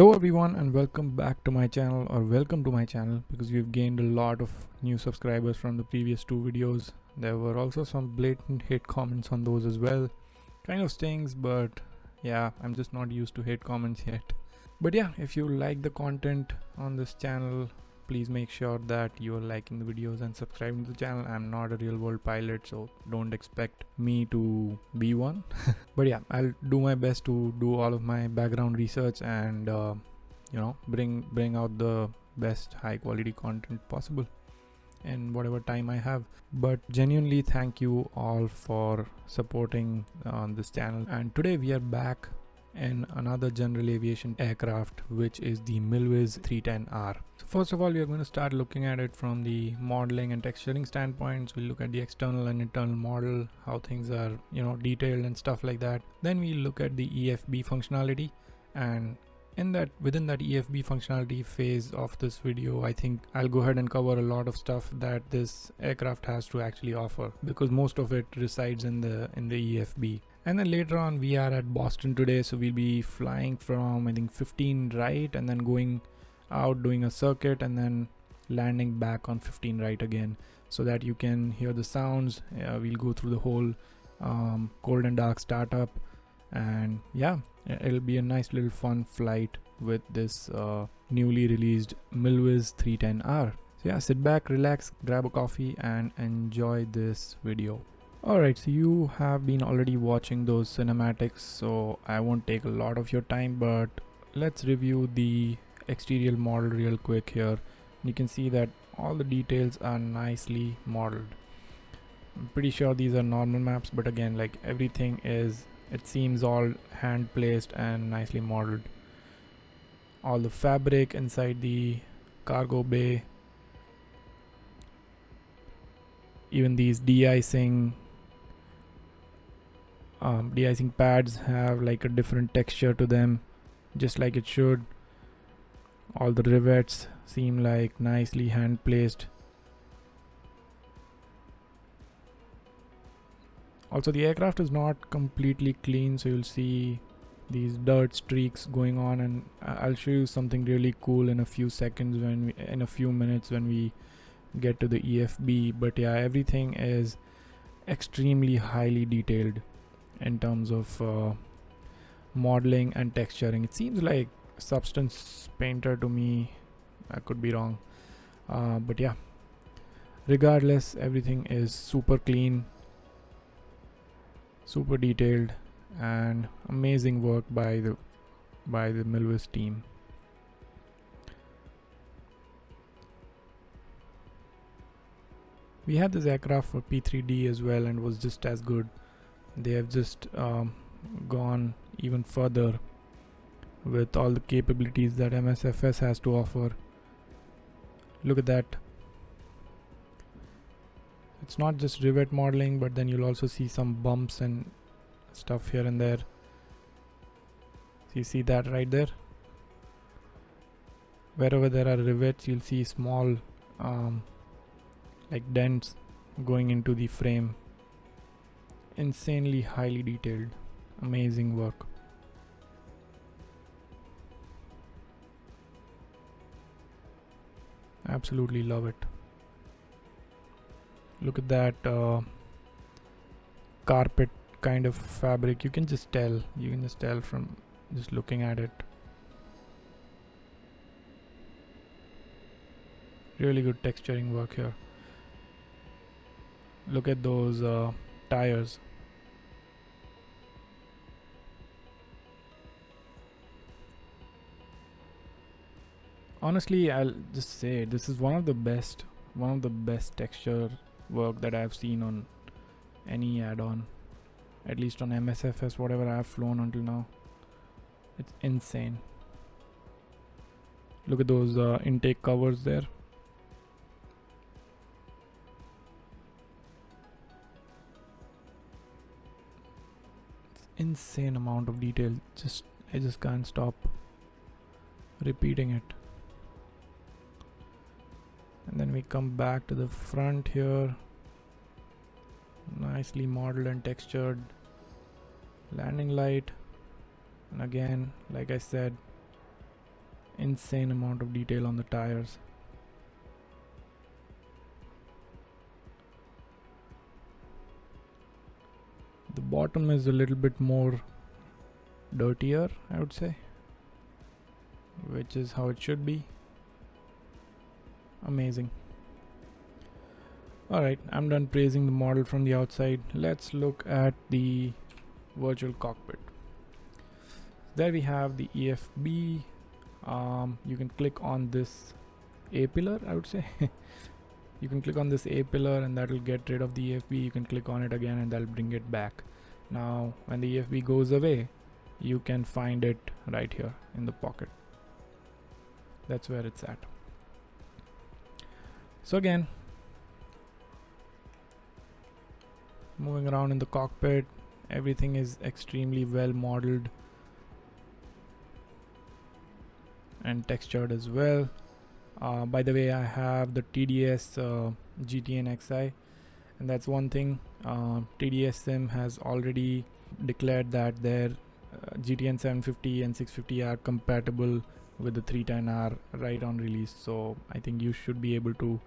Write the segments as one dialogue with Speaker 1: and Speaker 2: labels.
Speaker 1: Hello everyone and welcome back to my channel, or welcome to my channel because we've gained a lot of new subscribers from the previous two videos. There were also some blatant hate comments on those as well. Kind of stings, but yeah, I'm just not used to hate comments yet. But yeah, if you like the content on this channel, please make sure that you are liking the videos and subscribing to the channel. I'm not a real world pilot, so don't expect me to be one. But yeah, I'll do my best to do all of my background research and bring out the best high quality content possible in whatever time I have. But genuinely thank you all for supporting on this channel, and today we are back in another general aviation aircraft, which is the Milviz C310R. So first of all, we are going to start looking at it from the modeling and texturing standpoints. We'll look at the external and internal model, how things are detailed and stuff like that. Then we look at the EFB functionality, and within that EFB functionality phase of this video, I think I'll go ahead and cover a lot of stuff that this aircraft has to actually offer, because most of it resides in the EFB. And then later on, we are at Boston today, so we'll be flying from I think 15 right and then going out doing a circuit and then landing back on 15 right again, so that you can hear the sounds. We'll go through the whole cold and dark startup, and yeah, it'll be a nice little fun flight with this newly released Milviz C310R. So yeah, sit back, relax, grab a coffee and enjoy this video. Alright, so you have been already watching those cinematics, so I won't take a lot of your time, but let's review the exterior model real quick here. You can see that all the details are nicely modeled. I'm pretty sure these are normal maps, but again, like, everything is, it seems all hand placed and nicely modeled. All the fabric inside the cargo bay, even these de-icing pads have like a different texture to them, just like it should. All the rivets seem like nicely hand placed. Also, the aircraft is not completely clean, so you'll see these dirt streaks going on, and I'll show you something really cool in a few minutes when we get to the EFB. But yeah, everything is extremely highly detailed in terms of modeling and texturing. It seems like substance painter to me. I could be wrong, but yeah, regardless, everything is super clean, super detailed, and amazing work by the Milviz team. We had this aircraft for P3D as well, and was just as good. They have just gone even further with all the capabilities that MSFS has to offer. Look at that. It's not just rivet modeling, but then you'll also see some bumps and stuff here and there. So you see that right there? Wherever there are rivets, you'll see small like dents going into the frame. Insanely highly detailed, amazing work. Absolutely love it. Look at that carpet kind of fabric. You can just tell from just looking at it. Really good texturing work here. Look at those tires. Honestly, I'll just say this is one of the best texture work that I've seen on any add-on, at least on MSFS, whatever I've flown until now. It's insane. Look at those intake covers there. It's insane amount of detail. I just can't stop repeating it. And then we come back to the front here. Nicely modeled and textured landing light, and again, like I said, insane amount of detail on the tires. The bottom is a little bit more dirtier, I would say, which is how it should be. Amazing. Alright, I'm done praising the model from the outside. Let's look at the virtual cockpit. There we have the EFB. You can click on this A pillar, I would say. You can click on this A pillar and that will get rid of the EFB. You can click on it again and that'll bring it back. Now when the EFB goes away, you can find it right here in the pocket. That's where it's at. So again, moving around in the cockpit, everything is extremely well modeled and textured as well. By the way, I have the TDS GTN XI, and that's one thing. TDS Sim has already declared that their GTN 750 and 650 are compatible with the 310R right on release. So I think you should be able to,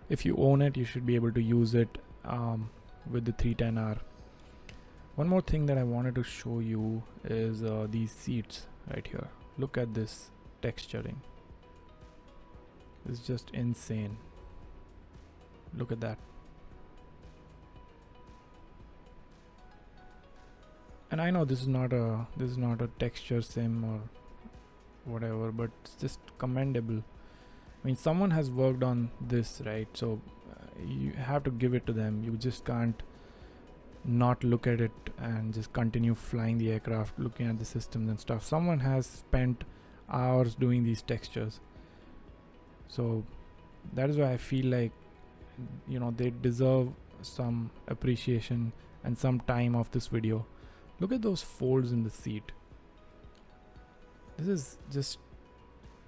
Speaker 1: if you own it, you should be able to use it with the 310R. One more thing that I wanted to show you is these seats right here. Look at this texturing. It's just insane. Look at that. And I know this is not a texture sim or whatever, but it's just commendable. I mean, someone has worked on this, right? So you have to give it to them. You just can't not look at it and just continue flying the aircraft, looking at the systems and stuff. Someone has spent hours doing these textures. So that is why I feel like, you know, they deserve some appreciation and some time of this video. Look at those folds in the seat. This is just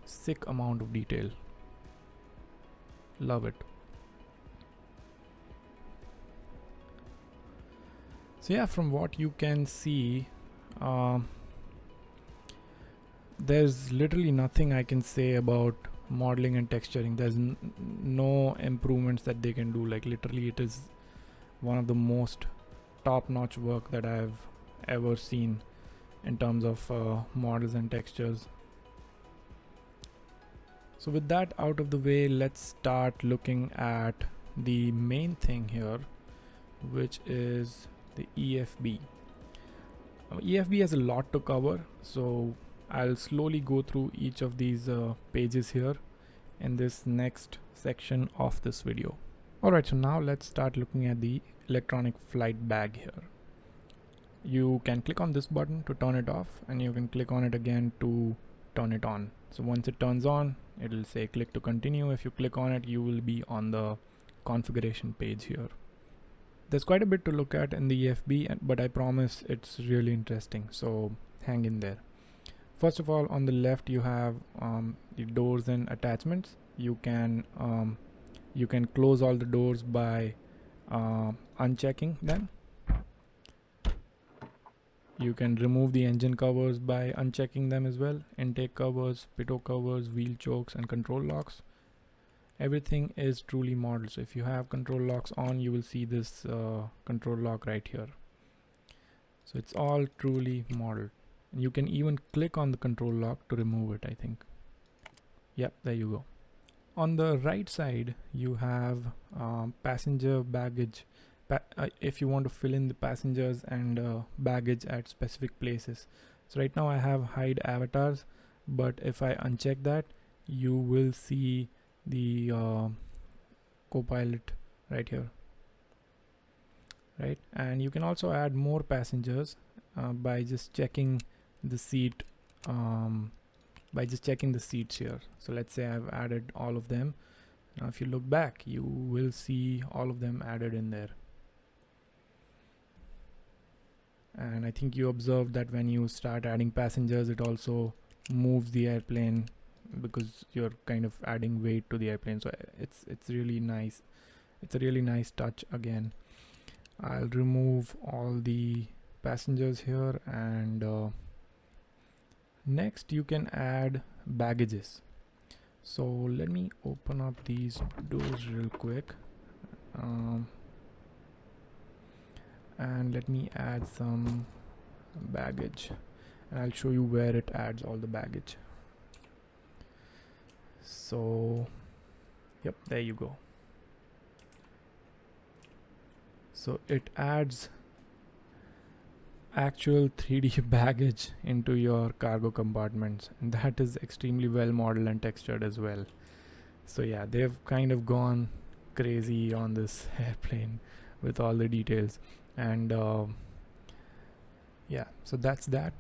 Speaker 1: sick amount of detail. Love it. So yeah, from what you can see, there's literally nothing I can say about modeling and texturing. There's no improvements that they can do. Like literally it is one of the most top-notch work that I've ever seen in terms of models and textures. So with that out of the way, let's start looking at the main thing here, which is the EFB. EFB has a lot to cover, so I'll slowly go through each of these pages here in this next section of this video. Alright, so now let's start looking at the electronic flight bag here. You can click on this button to turn it off, and you can click on it again to turn it on. So once it turns on, it'll say click to continue. If you click on it, you will be on the configuration page here. There's quite a bit to look at in the EFB, but I promise it's really interesting, so hang in there. First of all, on the left you have the doors and attachments. You can close all the doors by unchecking them. You can remove the engine covers by unchecking them as well. Intake covers, pitot covers, wheel chokes, and control locks. Everything is truly modeled. So if you have control locks on, you will see this control lock right here. So it's all truly modeled. And you can even click on the control lock to remove it, I think. Yep, there you go. On the right side, you have passenger baggage. If you want to fill in the passengers and baggage at specific places. So right now I have hide avatars, but if I uncheck that, you will see the co-pilot right here, right? And you can also add more passengers by just checking the seat, by just checking the seats here. So let's say I've added all of them. Now if you look back, you will see all of them added in there. And I think you observed that when you start adding passengers, it also moves the airplane because you're kind of adding weight to the airplane. So it's really nice. It's a really nice touch. Again, I'll remove all the passengers here and Next, you can add baggages. So let me open up these doors real quick, and let me add some baggage, and I'll show you where it adds all the baggage. So yep, there you go. So it adds actual 3D baggage into your cargo compartments, and that is extremely well modeled and textured as well. So yeah, they've kind of gone crazy on this airplane with all the details, and yeah, so that's that,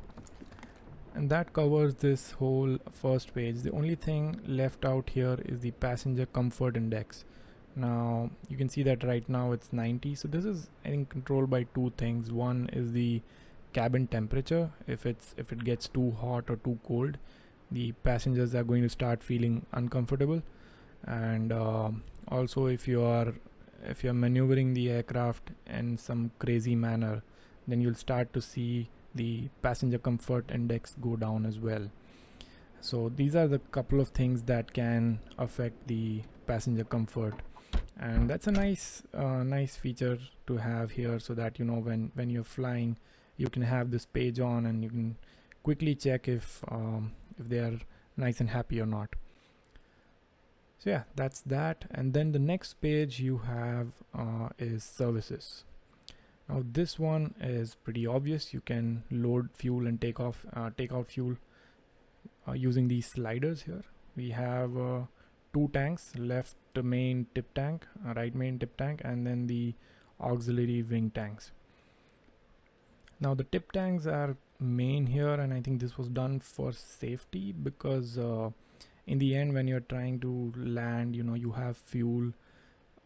Speaker 1: and that covers this whole first page. The only thing left out here is the passenger comfort index. Now you can see that right now it's 90. So this is, I think, controlled by two things. One is the cabin temperature. If it gets too hot or too cold, the passengers are going to start feeling uncomfortable. And also, if you're maneuvering the aircraft in some crazy manner, then you'll start to see the passenger comfort index go down as well. So these are the couple of things that can affect the passenger comfort, and that's a nice feature to have here, so that when you're flying, you can have this page on and you can quickly check if they are nice and happy or not. So yeah, that's that. And then the next page you have is services. Now this one is pretty obvious. You can load fuel and take out fuel using these sliders here. We have two tanks, left main tip tank, right main tip tank, and then the auxiliary wing tanks. Now the tip tanks are main here, and I think this was done for safety, because in the end, when you're trying to land, you have fuel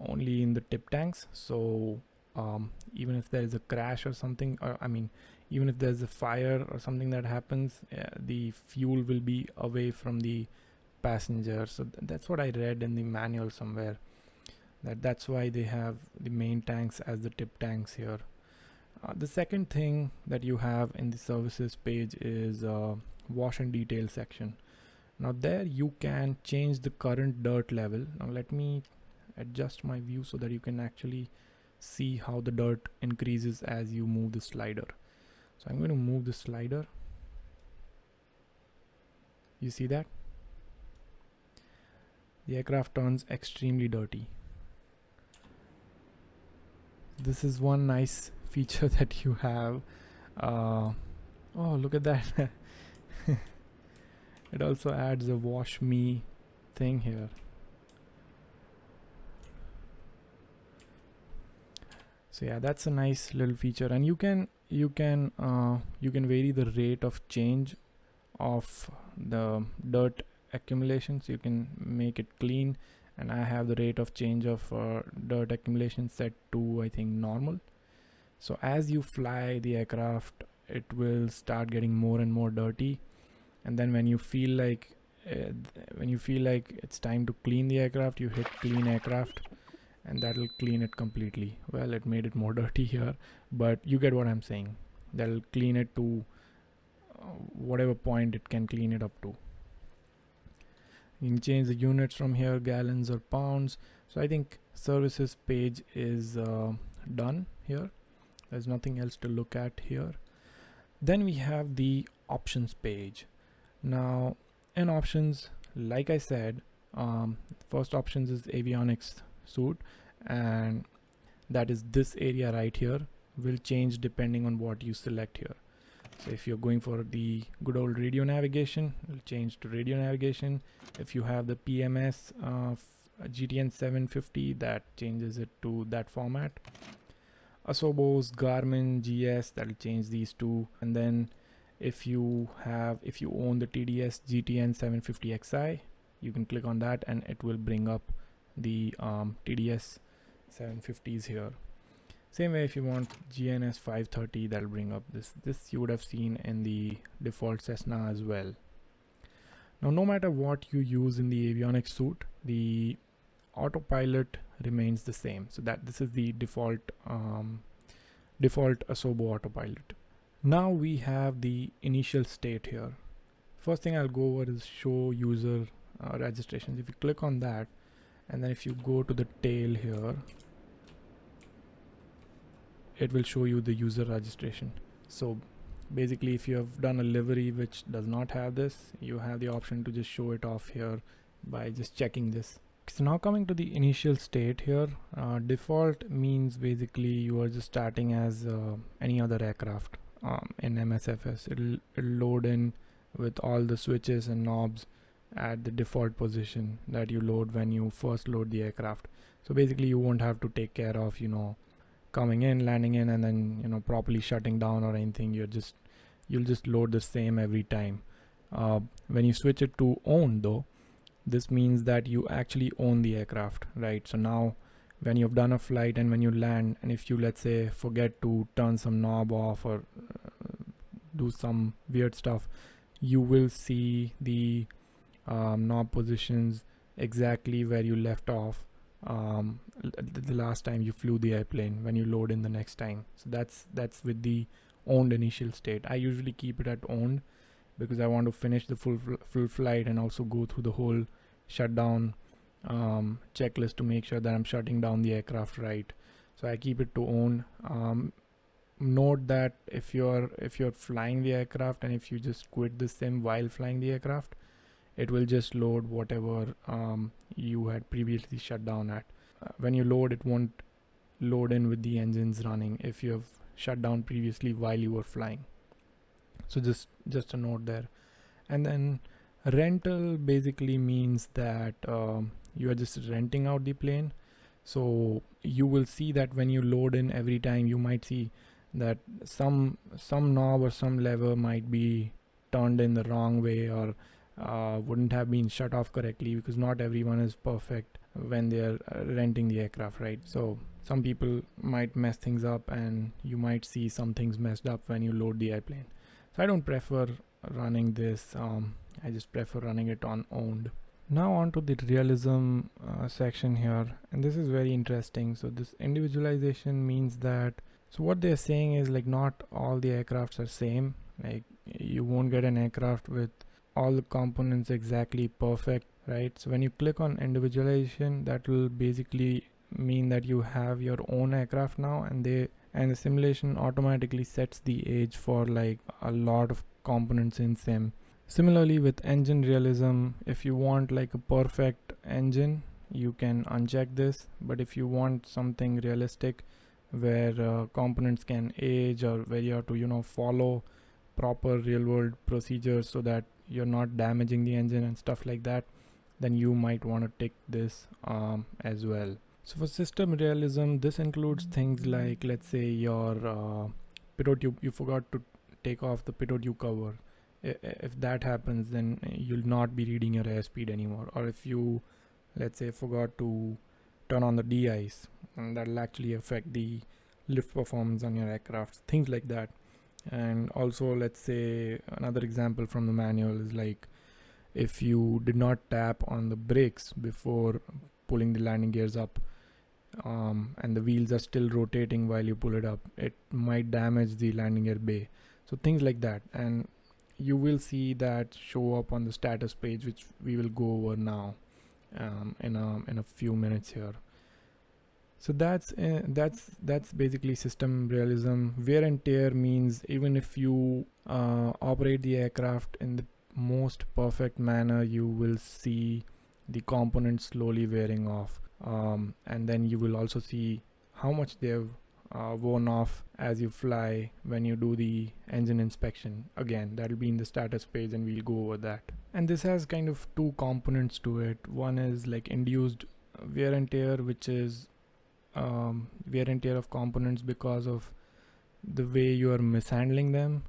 Speaker 1: only in the tip tanks. So even if there is a crash or something, or even if there's a fire or something that happens, the fuel will be away from the passenger. So that's what I read in the manual somewhere, that's why they have the main tanks as the tip tanks here. The second thing that you have in the services page is wash and detail section. Now there you can change the current dirt level. Now let me adjust my view so that you can actually see how the dirt increases as you move the slider. So I'm going to move the slider. You see that? The aircraft turns extremely dirty. This is one nice feature that you have. Oh, look at that. It also adds a wash me thing here. So yeah, that's a nice little feature, and you can vary the rate of change of the dirt accumulation, so you can make it clean, and I have the rate of change of dirt accumulation set to, I think, normal. So as you fly the aircraft, it will start getting more and more dirty, and then when you feel like it's time to clean the aircraft, you hit clean aircraft, and that'll clean it completely. Well, it made it more dirty here, but you get what I'm saying. That'll clean it to whatever point it can clean it up to. You can change the units from here, gallons or pounds. So I think services page is done here. There's nothing else to look at here. Then we have the options page. Now in options, like I said, first options is avionics suite, and that is this area right here. Will change depending on what you select here. So if you're going for the good old radio navigation, it will change to radio navigation. If you have the PMS GTN 750, that changes it to that format. Asobos, Garmin, GS, that will change these two. And then if you own the TDS GTN 750 XI, you can click on that and it will bring up the TDS 750s here. Same way, if you want GNS 530, that'll bring up this you would have seen in the default Cessna as well. Now no matter what you use in the avionics suite, the autopilot remains the same. So that this is the default Asobo autopilot. Now we have the initial state here. First thing I'll go over is show user registrations. If you click on that, and then if you go to the tail here, it will show you the user registration. So basically, if you have done a livery which does not have this, you have the option to just show it off here by just checking this. So now coming to the initial state here, default means basically you are just starting as any other aircraft in MSFS. It'll load in with all the switches and knobs at the default position that you load when you first load the aircraft. So basically you won't have to take care of, you know, coming in, landing in, and then, you know, properly shutting down or anything. You'll just load the same every time. When you switch it to own though, this means that you actually own the aircraft, right? So now when you've done a flight and when you land, and if you, let's say, forget to turn some knob off or do some weird stuff, you will see the knob positions exactly where you left off the last time you flew the airplane when you load in the next time. So that's with the owned initial state. I usually keep it at owned because I want to finish the full flight and also go through the whole shutdown checklist to make sure that I'm shutting down the aircraft right. So I keep it to own. Note that if you're flying the aircraft and if you just quit the sim while flying the aircraft, it will just load whatever you had previously shut down at. When you load, it won't load in with the engines running if you have shut down previously while you were flying. So just a note there. And then rental basically means that you are just renting out the plane. So you will see that when you load in every time, you might see that some knob or some lever might be turned in the wrong way or wouldn't have been shut off correctly, because not everyone is perfect when they are renting the aircraft, right? So some people might mess things up and you might see some things messed up when you load the airplane. So I don't prefer running this. I just prefer running it on owned. Now on to the realism section here, and this is very interesting. So this individualization means that, so what they're saying is like not all the aircrafts are same. Like you won't get an aircraft with all the components exactly perfect, right? So when you click on individualization, that will basically mean that you have your own aircraft now, and the simulation automatically sets the age for like a lot of components in sim. Similarly with engine realism, if you want like a perfect engine, you can uncheck this, but if you want something realistic where components can age, or where you have to, you know, follow proper real world procedures so that you're not damaging the engine and stuff like that, then you might want to tick this as well. So for system realism, this includes things like, let's say your pitot tube, you forgot to take off the pitot tube cover. If that happens, then you'll not be reading your airspeed anymore. Or if you, let's say, forgot to turn on the de-ice, and that'll actually affect the lift performance on your aircraft, things like that. And also, let's say another example from the manual is like if you did not tap on the brakes before pulling the landing gears up, and the wheels are still rotating while you pull it up, it might damage the landing gear bay. So things like that, and you will see that show up on the status page, which we will go over now in a few minutes here. So that's basically system realism. Wear and tear means even if you operate the aircraft in the most perfect manner, you will see the components slowly wearing off, and then you will also see how much they've worn off as you fly when you do the engine inspection. Again, that'll be in the status page and we'll go over that. And this has kind of two components to it. One is like induced wear and tear, which is wear and tear of components because of the way you are mishandling them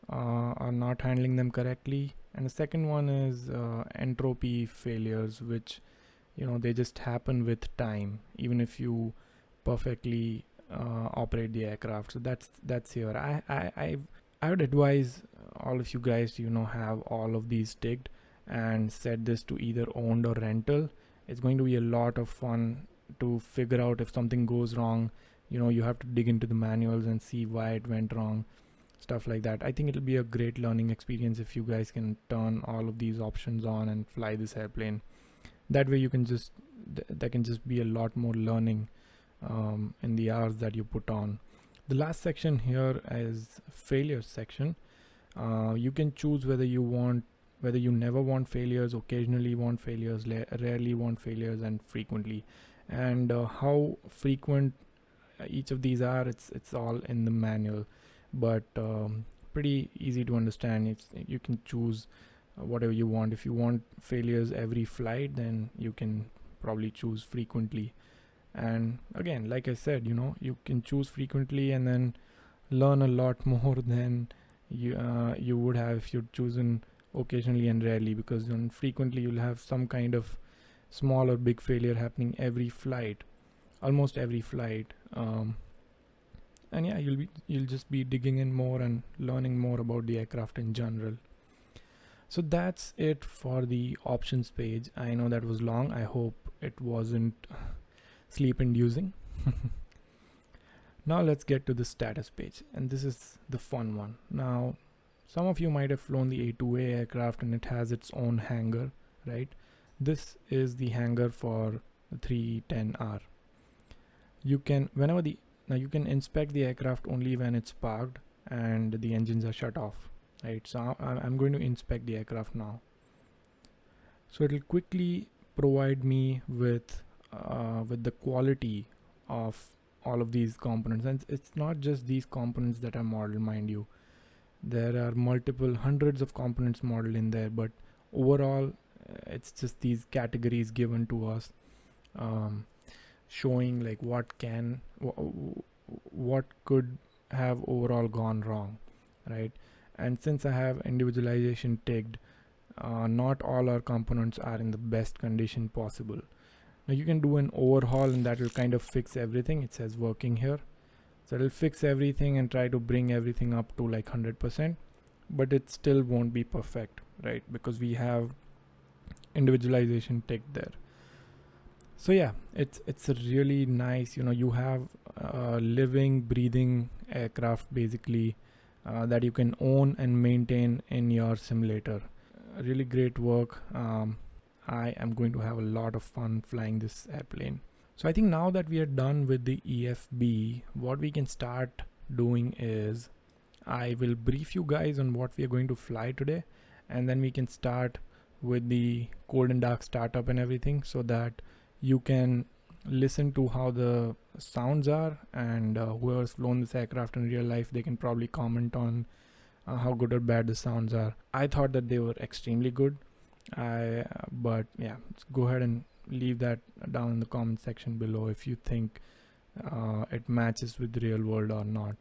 Speaker 1: or not handling them correctly. And the second one is entropy failures, which, you know, they just happen with time, even if you perfectly operate the aircraft. So that's here. I would advise all of you guys to, you know, have all of these ticked and set this to either owned or rental. It's going to be a lot of fun to figure out if something goes wrong. You know, you have to dig into the manuals and see why it went wrong. stuff like that. I think it'll be a great learning experience if you guys can turn all of these options on and fly this airplane. That way you can just there can just be a lot more learning in the hours that you put on. The last section here is failures section. You can choose whether you never want failures, occasionally want failures, rarely want failures, and frequently. And how frequent each of these are, it's all in the manual, but pretty easy to understand. You can choose whatever you want. If you want failures every flight, then you can probably choose frequently. And again, like I said, you can choose frequently and then learn a lot more than you would have if you'd chosen occasionally and rarely, because frequently you'll have some kind of small or big failure happening every flight, almost every flight. And yeah, you'll just be digging in more and learning more about the aircraft in general. So that's it for the options page. I know that was long. I hope it wasn't sleep inducing. Now let's get to the status page, and this is the fun one. Now, some of you might have flown the A2A aircraft and it has its own hangar, right? This is the hangar for the C310R. You can you can inspect the aircraft only when it's parked and the engines are shut off, right? So I'm going to inspect the aircraft now. So it'll quickly provide me with the quality of all of these components, and it's not just these components that are modeled, mind you. There are multiple hundreds of components modeled in there, but overall it's just these categories given to us, showing like what could have overall gone wrong, right? And since I have individualization ticked, not all our components are in the best condition possible. Now you can do an overhaul and that will kind of fix everything. It says working here, so it'll fix everything and try to bring everything up to like 100%, but it still won't be perfect, right? Because we have individualization ticked there. So yeah, it's a really nice, you have a living, breathing aircraft basically that you can own and maintain in your simulator. Really great work. I am going to have a lot of fun flying this airplane. So I think now that we are done with the EFB, what we can start doing is I will brief you guys on what we are going to fly today, and then we can start with the cold and dark startup and everything, so that you can listen to how the sounds are, and whoever's flown this aircraft in real life, they can probably comment on how good or bad the sounds are. I thought that they were extremely good. But yeah, let's go ahead and leave that down in the comment section below if you think it matches with the real world or not.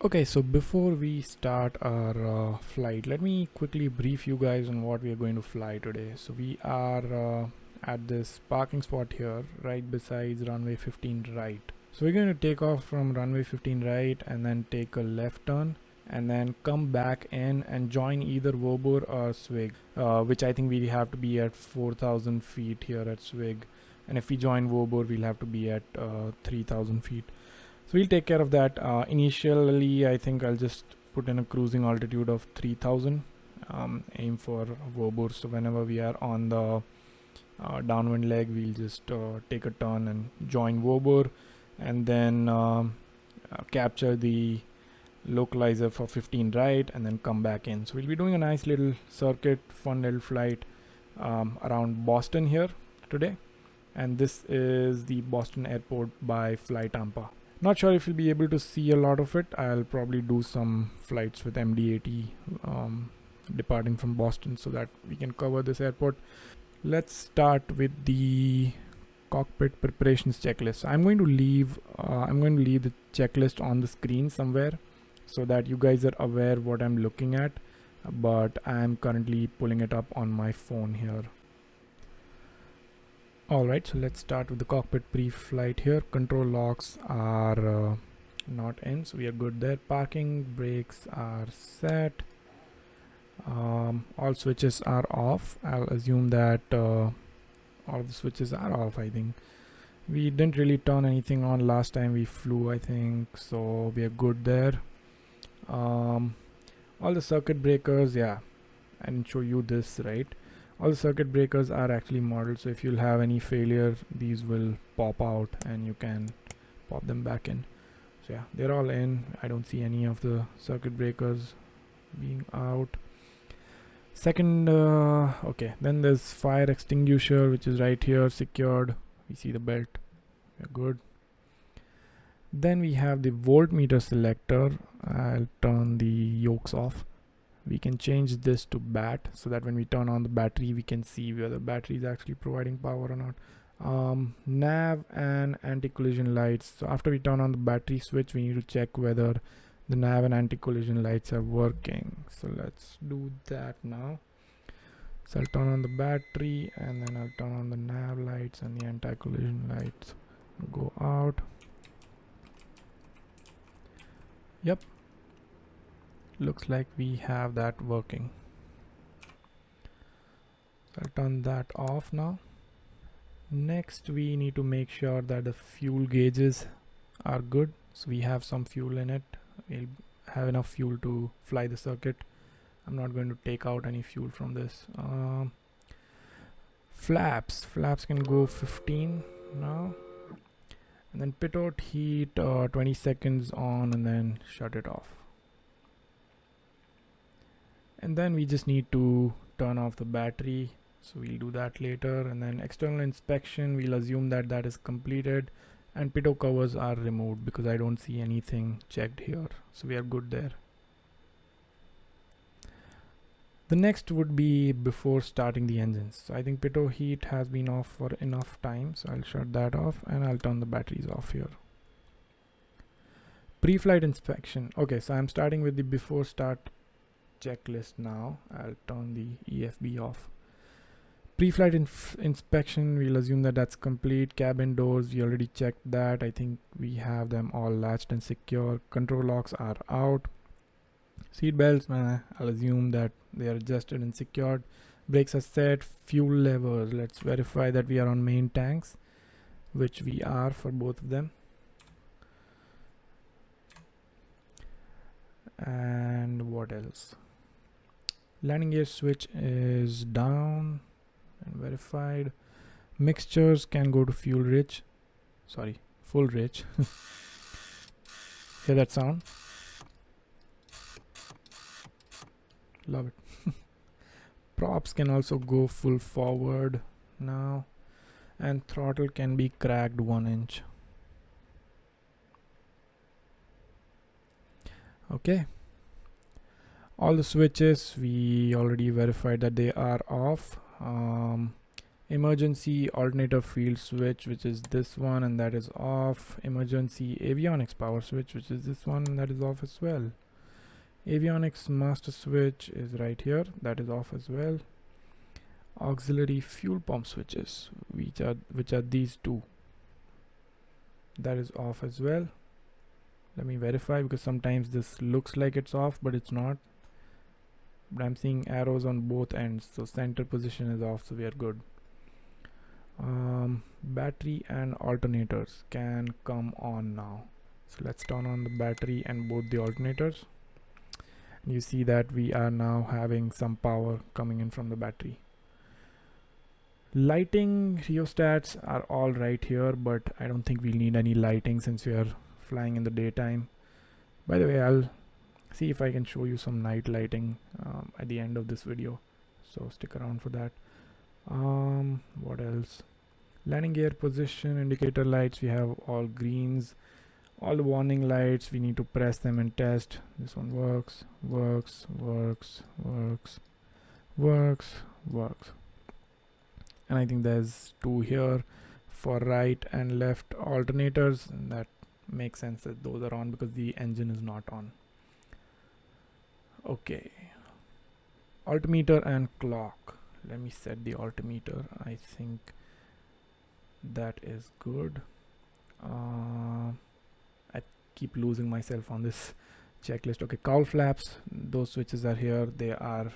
Speaker 1: Okay, so before we start our flight, let me quickly brief you guys on what we are going to fly today. So we are at this parking spot here, right beside runway 15 right. So we're going to take off from runway 15 right and then take a left turn, and then come back in and join either Woburn or Swig, which I think we have to be at 4,000 feet here at Swig, and if we join Woburn, we'll have to be at 3,000 feet. So we'll take care of that. Initially, I think I'll just put in a cruising altitude of 3,000, aim for Woburn. So whenever we are on the downwind leg, we'll just take a turn and join Woburn, and then capture the localizer for 15 right and then come back in. So we'll be doing a nice little circuit, fun little flight around Boston here today, and this is the Boston airport by Fly Tampa. Not sure if you'll be able to see a lot of it. I'll probably do some flights with MD-80 departing from Boston so that we can cover this airport. Let's start with the cockpit preparations checklist. I'm going to leave the checklist on the screen somewhere, so that you guys are aware what I'm looking at, but I'm currently pulling it up on my phone here. Alright, so let's start with the cockpit pre-flight here. Control locks are not in, so we are good there. Parking brakes are set. All switches are off. I'll assume that all the switches are off. I think we didn't really turn anything on last time we flew, I think, so we are good there. All the circuit breakers, yeah, I didn't show you this, right? All the circuit breakers are actually modeled, so if you'll have any failure, these will pop out and you can pop them back in. So yeah, they're all in. I don't see any of the circuit breakers being out. Second, okay, then there's fire extinguisher, which is right here, secured. We see the belt. We're good. Then we have the voltmeter selector. I'll turn the yokes off. We can change this to bat so that when we turn on the battery, we can see whether the battery is actually providing power or not. Nav and anti-collision lights. So after we turn on the battery switch, we need to check whether the nav and anti-collision lights are working. So let's do that now. So I'll turn on the battery and then I'll turn on the nav lights, and the anti-collision lights go out. Yep, looks like we have that working. So I'll turn that off now. Next, we need to make sure that the fuel gauges are good. So we have some fuel in it. We'll have enough fuel to fly the circuit. I'm not going to take out any fuel from this. Flaps can go 15 now. And then pitot heat, 20 seconds on and then shut it off. And then we just need to turn off the battery. So we'll do that later. And then external inspection, we'll assume that that is completed. And pitot covers are removed because I don't see anything checked here. So we are good there. The next would be before starting the engines. So I think pitot heat has been off for enough time. So I'll shut that off and I'll turn the batteries off here. Pre-flight inspection. Okay, so I'm starting with the before start checklist now. I'll turn the EFB off. Pre-flight inspection, we'll assume that that's complete. Cabin doors, we already checked that. I think we have them all latched and secure. Control locks are out. Seat belts, I'll assume that they are adjusted and secured. Brakes are set. Fuel levers, let's verify that we are on main tanks, which we are for both of them. And what else? Landing gear switch is down and verified. Mixtures can go to full rich. Hear that sound? Love it. Props can also go full forward now, and throttle can be cracked 1 inch. Okay, all the switches we already verified that they are off. Emergency alternator field switch, which is this one, and that is off. Emergency avionics power switch, which is this one, and that is off as well. Avionics master switch is right here, that is off as well. Auxiliary fuel pump switches, which are these two, that is off as well. Let me verify, because sometimes this looks like it's off but it's not, but I'm seeing arrows on both ends, so center position is off, so we are good. Battery and alternators can come on now. So let's turn on the battery and both the alternators. You see that we are now having some power coming in from the battery. Lighting rheostats are all right here, but I don't think we'll need any lighting since we are flying in the daytime. By the way, I'll see if I can show you some night lighting at the end of this video, so stick around for that. What else? Landing gear position indicator lights, we have all greens. All the warning lights, we need to press them and test. This one works. And I think there's 2 here for right and left alternators, and that makes sense that those are on because the engine is not on. Okay, altimeter and clock. Let me set the altimeter. I think that is good. I keep losing myself on this checklist. Okay, cowl flaps, those switches are here. They are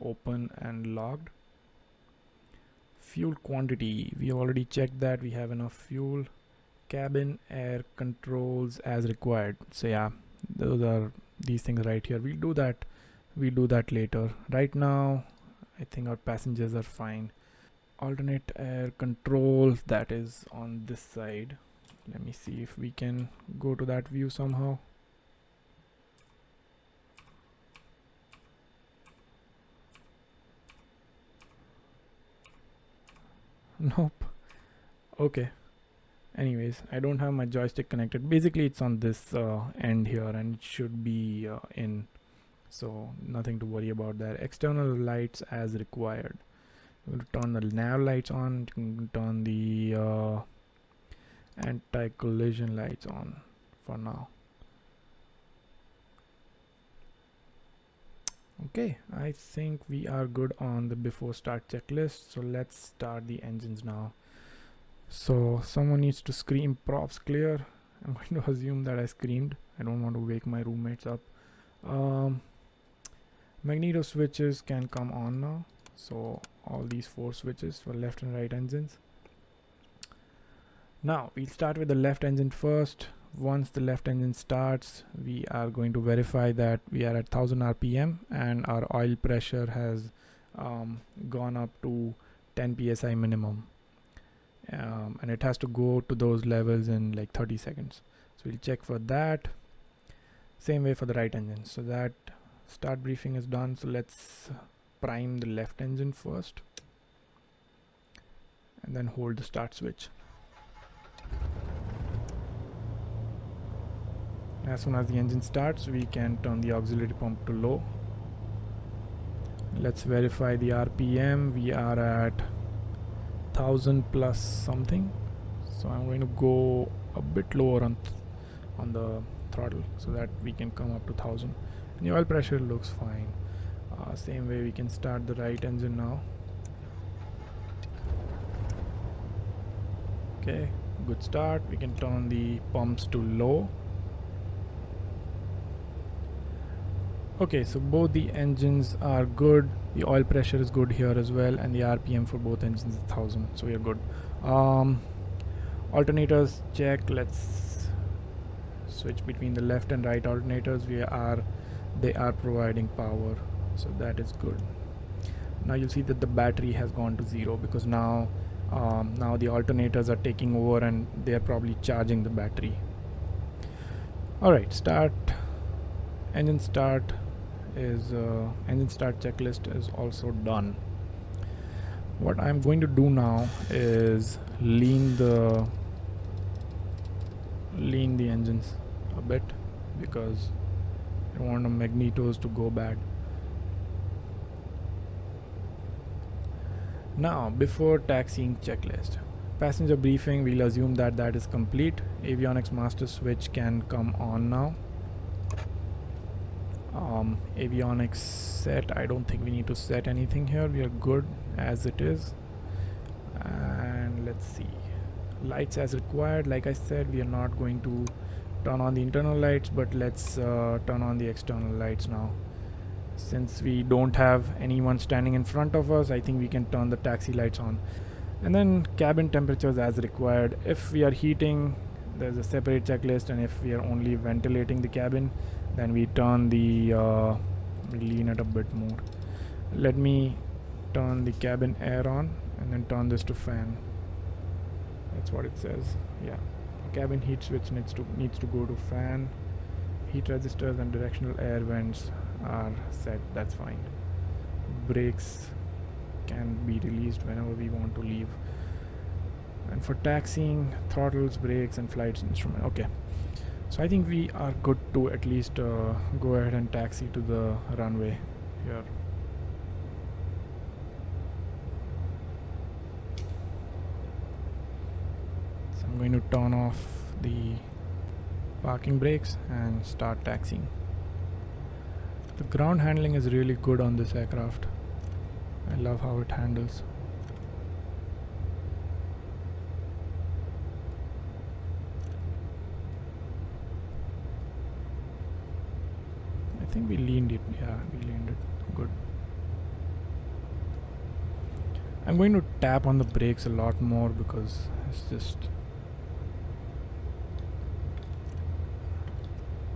Speaker 1: open and locked. Fuel quantity, we already checked that we have enough fuel. Cabin air controls as required. So yeah, those are these things right here. We'll do that later. Right now I think our passengers are fine. Alternate air control, that is on this side. Let me see if we can go to that view somehow. Nope. Okay. Anyways, I don't have my joystick connected. Basically it's on this end here, and it should be in, so nothing to worry about there. External lights as required. We'll turn the nav lights on. You can turn the anti-collision lights on for now. Okay, I think we are good on the before start checklist, so let's start the engines now. So someone needs to scream props clear. I'm going to assume that I screamed. I don't want to wake my roommates up. Magneto switches can come on now, so all these 4 switches for left and right engines. Now we'll start with the left engine first. Once the left engine starts, we are going to verify that we are at 1000 rpm and our oil pressure has gone up to 10 psi minimum, and it has to go to those levels in like 30 seconds. So we'll check for that. Same way for the right engine. So that start briefing is done, so let's prime the left engine first and then hold the start switch. As soon as the engine starts, we can turn the auxiliary pump to low. Let's verify the RPM. We are at 1000 plus something, so I'm going to go a bit lower on the throttle so that we can come up to 1000. And the oil pressure looks fine. Same way we can start the right engine now. Okay, good start. We can turn the pumps to low. Okay, so both the engines are good. The oil pressure is good here as well, and the RPM for both engines is 1000, so we are good. Alternators check. Let's switch between the left and right alternators. They are providing power, so that is good. Now you'll see that the battery has gone to 0 because now the alternators are taking over and they are probably charging the battery. Alright, engine start checklist is also done. What I'm going to do now is lean the engines a bit because I don't want the magnetos to go bad. Now before taxiing checklist, passenger briefing, we'll assume that is complete. Avionics master switch can come on now. Avionics set, I don't think we need to set anything here. We are good as it is. And let's see, lights as required. Like I said, we are not going to turn on the internal lights, but let's turn on the external lights now. Since we don't have anyone standing in front of us, I think we can turn the taxi lights on. And then cabin temperatures as required. If we are heating, there's a separate checklist, and if we are only ventilating the cabin, then we turn the we lean it a bit more. Let me turn the cabin air on and then turn this to fan. That's what it says. Yeah, cabin heat switch needs to go to fan. Heat resistors and directional air vents are set. That's fine. Brakes can be released whenever we want to leave. And for taxiing, throttles, brakes, and flight instrument. Okay, so I think we are good to at least go ahead and taxi to the runway here. So I'm going to turn off the parking brakes and start taxiing. The ground handling is really good on this aircraft. I love how it handles. I think we leaned it. Yeah, we leaned it. Good. I'm going to tap on the brakes a lot more because it's just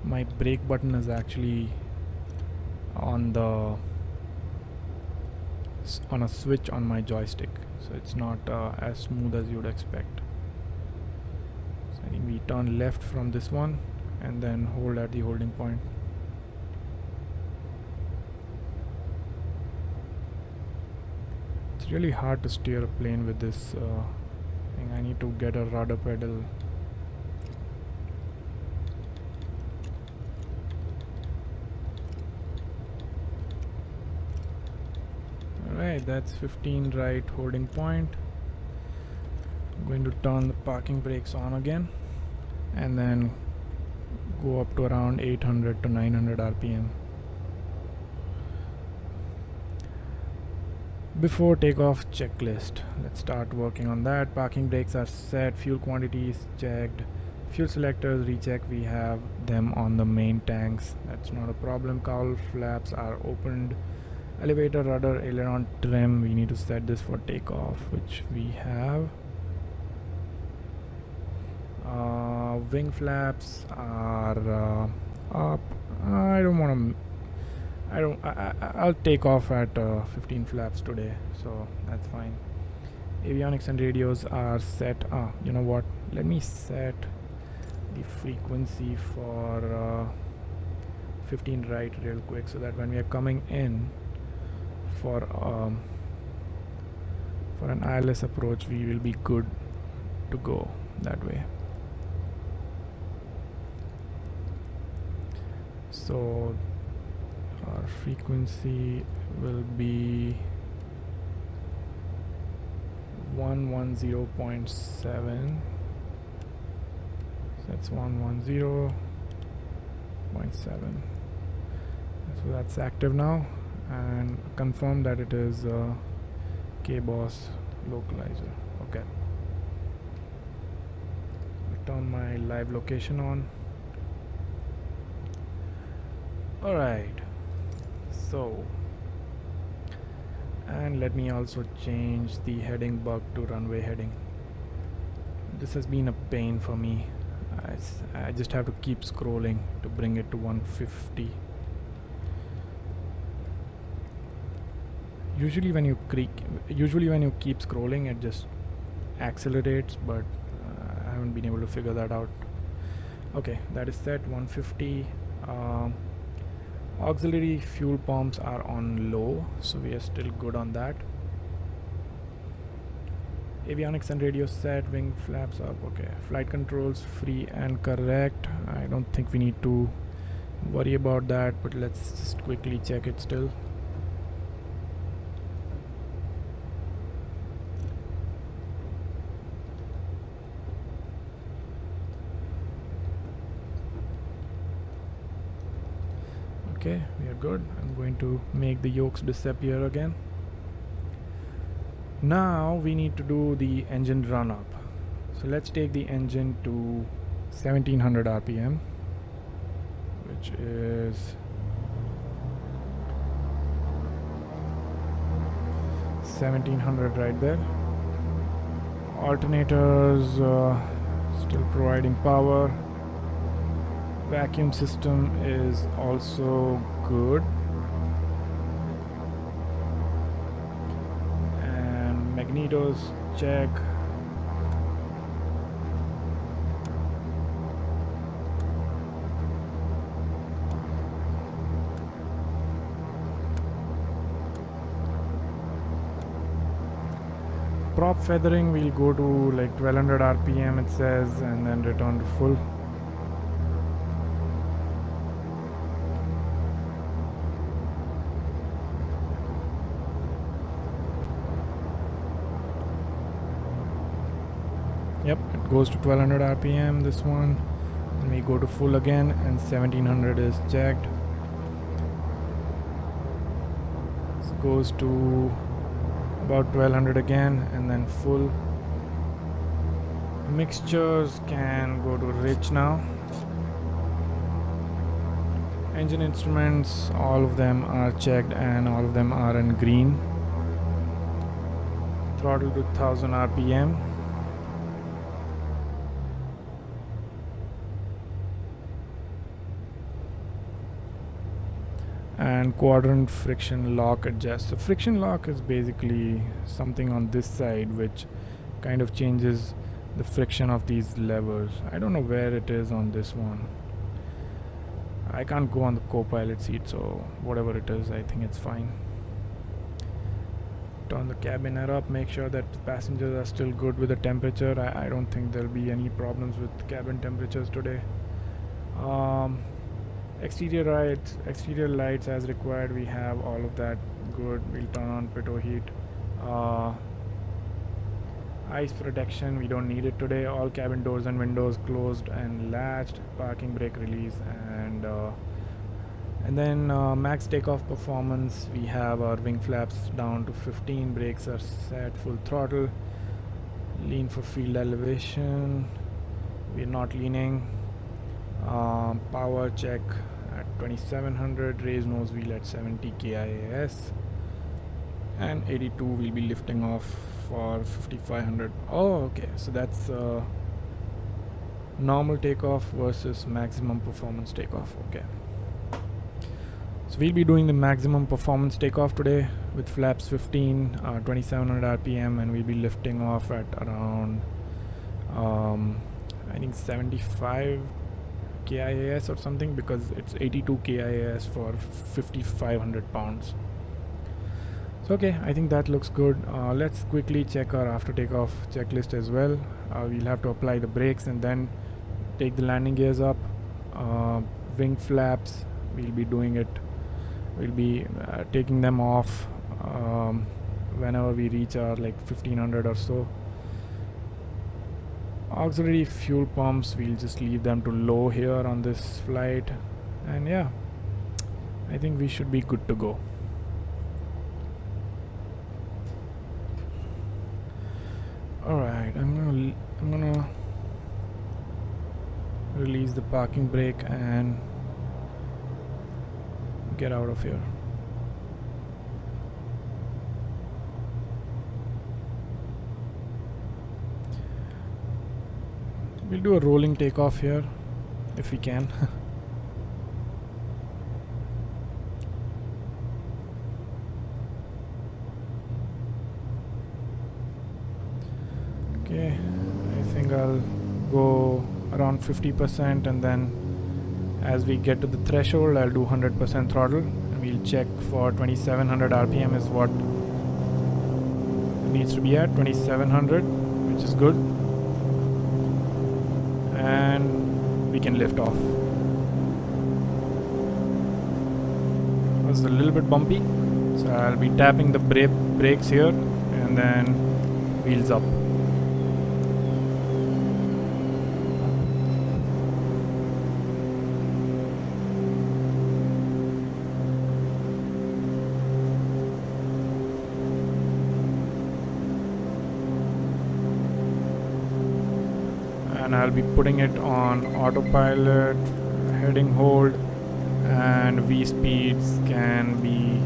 Speaker 1: my brake button is actually on a switch on my joystick, so it's not as smooth as you would expect. So I think we turn left from this one and then hold at the holding point. It's really hard to steer a plane with this thing. I need to get a rudder pedal. Alright, that's 15 right holding point. I'm going to turn the parking brakes on again and then go up to around 800 to 900 RPM. Before takeoff checklist, let's start working on that. Parking brakes are set, fuel quantity is checked, fuel selectors recheck, we have them on the main tanks, that's not a problem. Cowl flaps are opened, elevator, rudder, aileron trim, we need to set this for takeoff, which we have. Wing flaps are up. I'll take off at 15 flaps today, so that's fine. Avionics and radios are set. You know what, let me set the frequency for 15 right real quick, so that when we are coming in for an ILS approach, we will be good to go that way. So our frequency will be 110.7. So that's 110.7. So that's active now, and confirm that it is KBOS localizer. Okay. Turn my live location on. Alright, so, and let me also change the heading bug to runway heading. This has been a pain for me. I just have to keep scrolling to bring it to 150. Usually when you keep scrolling, it just accelerates, but I haven't been able to figure that out. Okay, that is set 150. Auxiliary fuel pumps are on low, so we are still good on that. Avionics and radio set, wing flaps up. Okay, flight controls free and correct. I don't think we need to worry about that, but let's just quickly check it still. Okay, we are good. I'm going to make the yokes disappear again. Now we need to do the engine run up. So let's take the engine to 1700 RPM, which is 1700 right there. Alternators still providing power. Vacuum system is also good, and magnetos check. Prop feathering, we'll go to like 1200 RPM it says, and then return to full. Yep, it goes to 1200 RPM, this one, and we go to full again, and 1700 is checked. This goes to about 1200 again, and then full. Mixtures can go to rich now. Engine instruments, all of them are checked and all of them are in green. Throttle to 1000 RPM. and quadrant friction lock adjust. So friction lock is basically something on this side which kind of changes the friction of these levers. I don't know where it is on this one. I can't go on the co-pilot seat, so whatever it is, I think it's fine. Turn the cabin air up, make sure that the passengers are still good with the temperature. I don't think there'll be any problems with cabin temperatures today. Exterior lights as required, we have all of that good. We'll turn on pitot heat. Ice protection, we don't need it today. All cabin doors and windows closed and latched. Parking brake release, and then max takeoff performance, we have our wing flaps down to 15, brakes are set full throttle. Lean for field elevation, we're not leaning. Power check at 2700, raise nose wheel at 70 KIAS, and 82 will be lifting off for 5500. Oh, okay, so that's normal takeoff versus maximum performance takeoff. Okay, so we'll be doing the maximum performance takeoff today with flaps 15, 2700 RPM, and we'll be lifting off at around I think 75 KIAS or something, because it's 82 KIAS for 5500 pounds. So okay, I think that looks good. Let's quickly check our after takeoff checklist as well. We'll have to apply the brakes and then take the landing gears up. Wing flaps, we'll be doing it. We'll be taking them off whenever we reach our like 1500 or so. Auxiliary fuel pumps, we'll just leave them to low here on this flight, and yeah, I think we should be good to go. Alright, I'm gonna release the parking brake and get out of here. We'll do a rolling takeoff here if we can. Okay, I think I'll go around 50%, and then as we get to the threshold I'll do 100% throttle, and we'll check for 2700 RPM is what it needs to be at, 2700, which is good, and we can lift off. It was a little bit bumpy, so I'll be tapping the brakes here and then wheels up. And I'll be putting it on autopilot, heading hold, and V speeds can be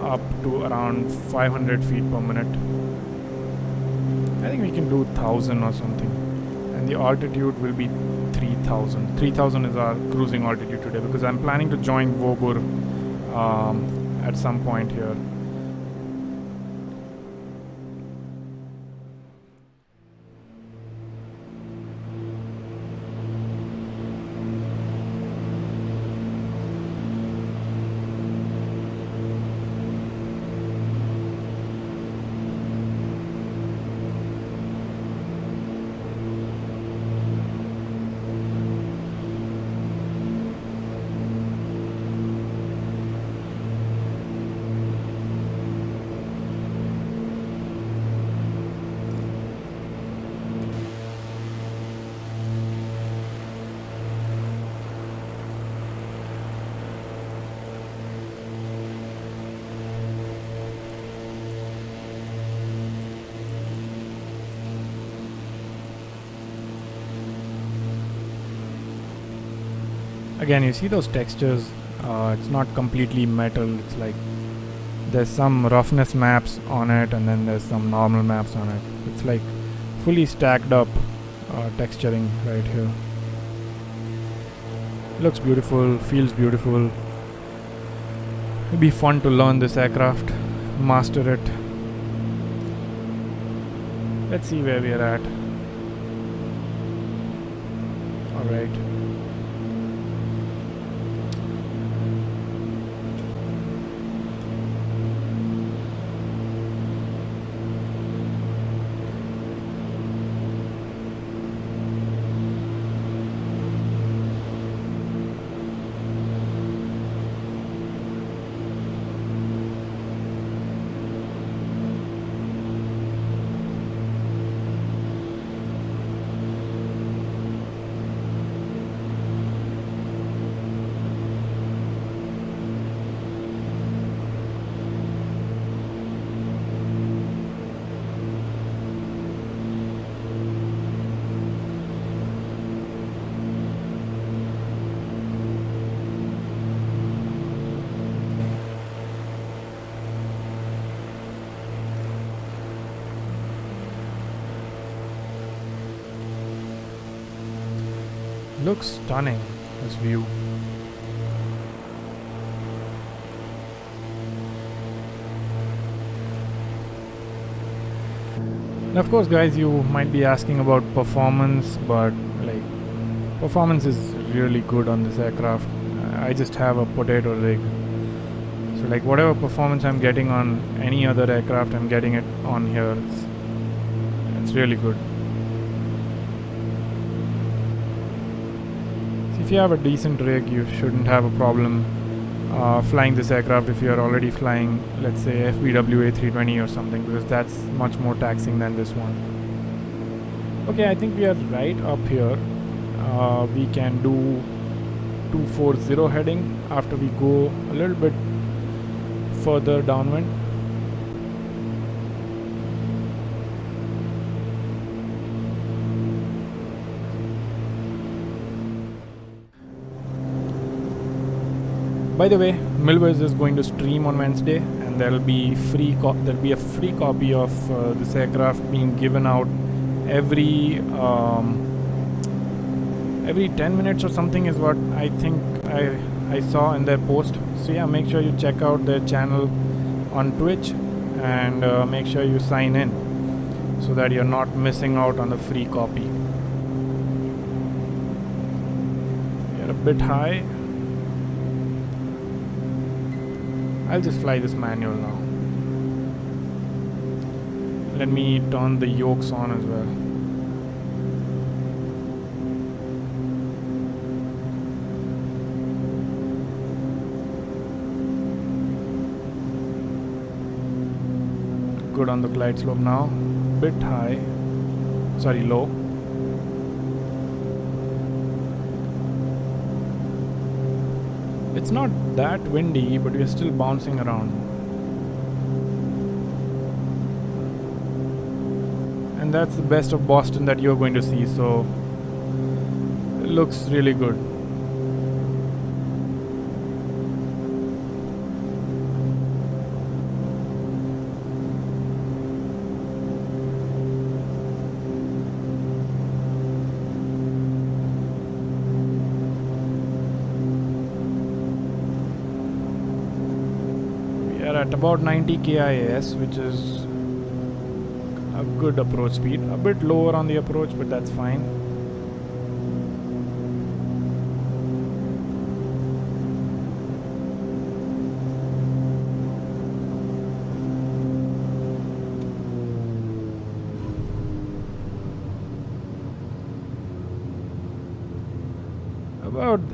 Speaker 1: up to around 500 feet per minute. I think we can do 1000 or something, and the altitude will be 3000. 3000 is our cruising altitude today, because I'm planning to join Vobur at some point here. Again, you see those textures, it's not completely metal, it's like there's some roughness maps on it and then there's some normal maps on it. It's like fully stacked up texturing right here. Looks beautiful, feels beautiful. It'd be fun to learn this aircraft, master it. Let's see where we are at. Alright. Looks stunning, this view. And of course guys, you might be asking about performance, but like performance is really good on this aircraft. I just have a potato rig, so like whatever performance I'm getting on any other aircraft, I'm getting it on here. It's really good. If you have a decent rig, you shouldn't have a problem flying this aircraft if you are already flying, let's say, FBW A320 or something, because that's much more taxing than this one. Okay, I think we are right up here. We can do 240 heading after we go a little bit further downwind. By the way, Milviz is going to stream on Wednesday, and there'll be a free copy of this aircraft being given out every 10 minutes or something, is what I think I saw in their post. So yeah, make sure you check out their channel on Twitch and make sure you sign in so that you're not missing out on the free copy. You're a bit high. I'll just fly this manual now. Let me turn the yokes on as well. Good on the glide slope now. Bit high. Sorry, low. It's not that windy, but we are still bouncing around. And that's the best of Boston that you're going to see, so it looks really good. At about 90 KIAS, which is a good approach speed. A bit lower on the approach, but that's fine.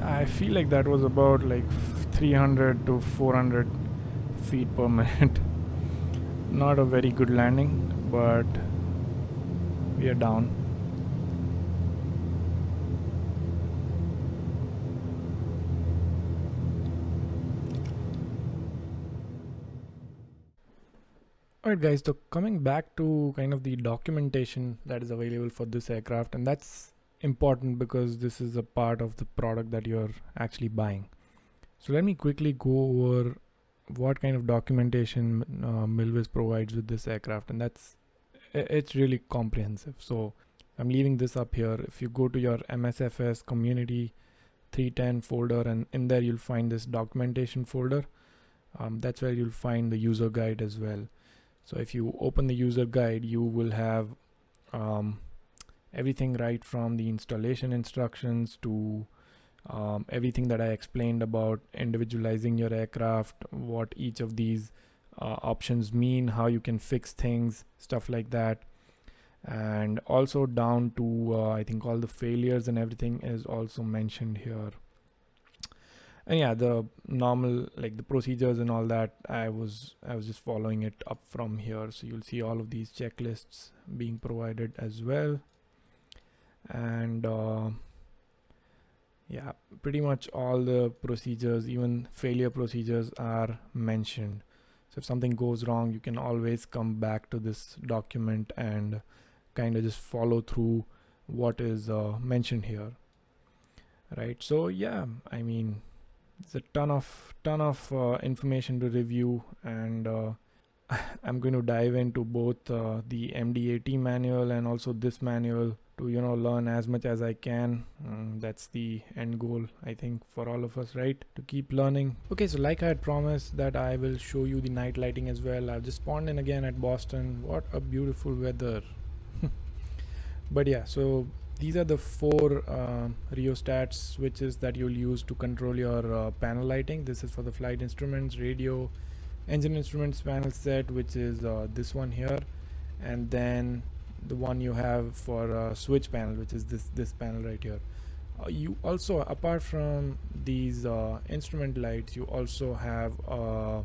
Speaker 1: I feel like that was about like 300 to 400 feet per minute. Not a very good landing, but we are down. Alright guys, so coming back to kind of the documentation that is available for this aircraft, and that's important because this is a part of the product that you're actually buying. So let me quickly go over what kind of documentation Milviz provides with this aircraft, and it's really comprehensive. So I'm leaving this up here. If you go to your MSFS community 310 folder, and in there you'll find this documentation folder. That's where you'll find the user guide as well. So if you open the user guide, you will have everything right from the installation instructions to everything that I explained about individualizing your aircraft, what each of these options mean, how you can fix things, stuff like that. And also down to I think all the failures and everything is also mentioned here. And yeah, the normal, like the procedures and all that, I was just following it up from here. So you'll see all of these checklists being provided as well. And yeah, pretty much all the procedures, even failure procedures, are mentioned. So if something goes wrong, you can always come back to this document and kind of just follow through what is mentioned here, right? So yeah, I mean, it's a ton of information to review, and I'm going to dive into both the MD-80 manual and also this manual to learn as much as I can. That's the end goal, I think, for all of us, right? To keep learning. Okay, so like I had promised that I will show you the night lighting as well. I've just spawned in again at Boston. What a beautiful weather. But yeah, so these are the 4 rheostat switches that you'll use to control your panel lighting. This is for the flight instruments, radio, engine instruments panel set, which is this one here, and then the one you have for switch panel, which is this panel right here. You also, apart from these instrument lights, you also have a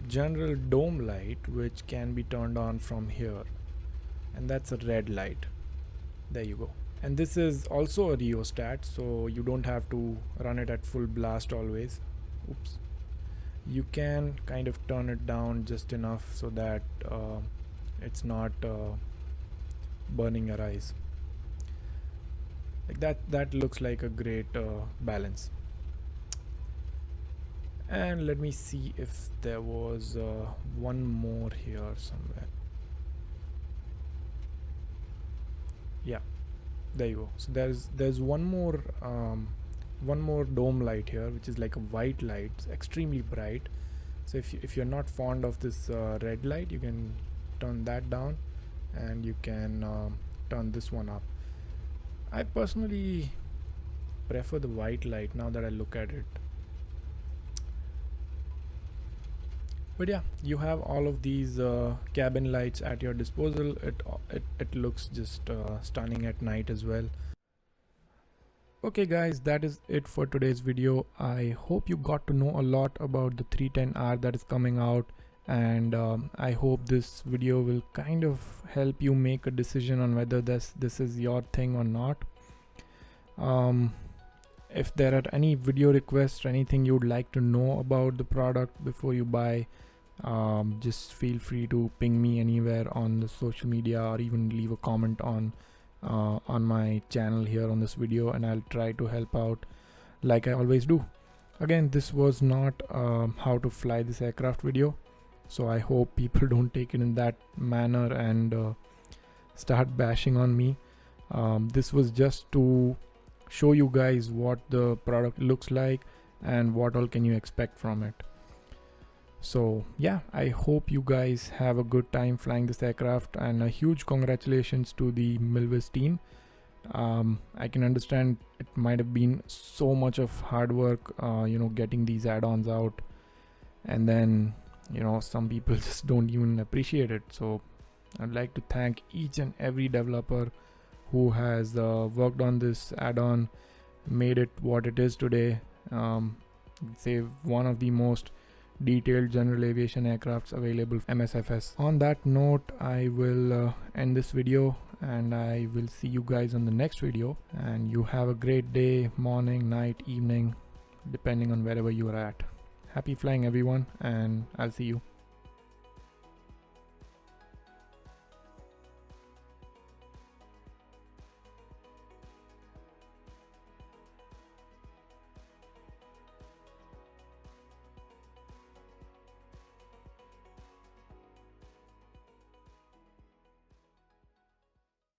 Speaker 1: general dome light which can be turned on from here, and that's a red light. There you go. And this is also a rheostat, so you don't have to run it at full blast always. Oops. You can kind of turn it down just enough so that it's not burning your eyes. Like that looks like a great balance. And let me see if there was one more here somewhere. Yeah, there you go. So there's one more dome light here, which is like a white light. It's extremely bright. So if you're not fond of this red light, you can turn that down, and you can turn this one up. I personally prefer the white light now that I look at it. But yeah, you have all of these cabin lights at your disposal. It looks just stunning at night as well. Okay guys, that is it for today's video. I hope you got to know a lot about the C310R that is coming out, and I hope this video will kind of help you make a decision on whether this is your thing or not. If there are any video requests or anything you'd like to know about the product before you buy, just feel free to ping me anywhere on the social media, or even leave a comment on my channel here on this video, and I'll try to help out like I always do. Again, this was not how to fly this aircraft video, so I hope people don't take it in that manner and start bashing on me. This was just to show you guys what the product looks like and what all can you expect from it. So yeah, I hope you guys have a good time flying this aircraft, and a huge congratulations to the Milviz team. I can understand it might have been so much of hard work, getting these add-ons out, and then some people just don't even appreciate it. So I'd like to thank each and every developer who has worked on this add-on, made it what it is today. Say one of the most detailed general aviation aircrafts available, MSFS. On that note, I will end this video, and I will see you guys on the next video. And you have a great day, morning, night, evening, depending on wherever you are at. Happy flying everyone, and I'll see you.